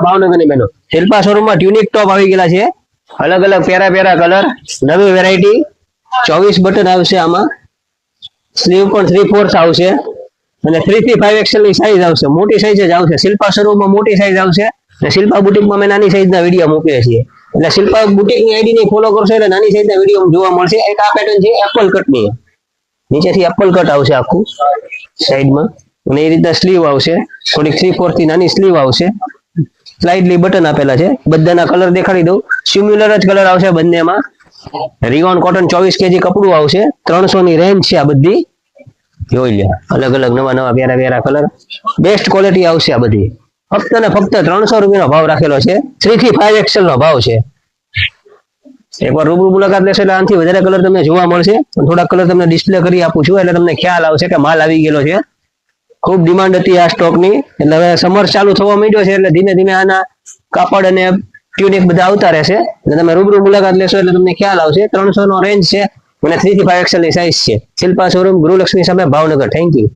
ભાવનગરની બહેનો શિલ્પા શોરૂમમાં ટ્યુનિક ટોપ આવી ગયેલા છે, અલગ અલગ પ્યારા કલર, નવી વેરાયટી, 24 બટન આવશે આમાં, સ્લીવ પણ 3/4 આવશે અને 3 થી 5 XL ની સાઈઝ આવશે, મોટી સાઈઝ જ આવશે. શિલ્પા શોરૂમમાં મોટી સાઈઝ આવશે અને શિલ્પા બુટીકમાં મેં નાની સાઈઝના વિડીયો મૂકીએ છીએ, એટલે શિલ્પા બુટીકની આઈડી ને ફોલો કરશો એટલે નાની સાઈઝના વિડીયો જોવા મળશે. એક આ પેટર્ન છે એપલ કટની, નીચેથી એપલ કટ આવશે આખું સાઈડમાં અને એ રીતના સ્લીવ આવશે, થોડીક 3/4 થી નાની સ્લીવ આવશે, સ્લાઇડલી બટન આપેલા છે. બધાના કલર દેખાડી દઉં, સિમ્યુલર જ કલર આવશે બંનેમાં. રિયોન કોટન 24 kg કપડું આવશે, 300 ની રેન્જ છે આ બધી. જોઈ લે અલગ અલગ નવા પ્યારા કલર, બેસ્ટ ક્વોલિટી આવશે આ બધી. ફક્ત ને ફક્ત 300 રૂપિયાનો ભાવ રાખેલો છે, 3 થી 5 XL નો ભાવ છે. એકવાર રૂબરૂ મુલાકાત લેશો એટલે આનાથી વધારે કલર તમને જોવા મળશે. થોડાક કલર તમને ડિસ્પ્લે કરી આપું છું એટલે તમને ખ્યાલ આવશે કે માલ આવી ગયેલો છે. ખૂબ ડિમાન્ડ હતી આ સ્ટોકની, એટલે હવે સમર ચાલુ થવા માંડ્યો છે એટલે ધીમે ધીમે આના કાપડ અને ટ્યુનિક બધા આવતા રહેશે. એટલે તમે રૂબરૂ મુલાકાત લેશો એટલે તમને ખ્યાલ આવશે. 300 નો રેન્જ છે અને 3 થી 5 XL ની સાઈઝ છે. શિલ્પા શોરૂમ, ગૃહલક્ષ્મી સામે, ભાવનગર. Thank you.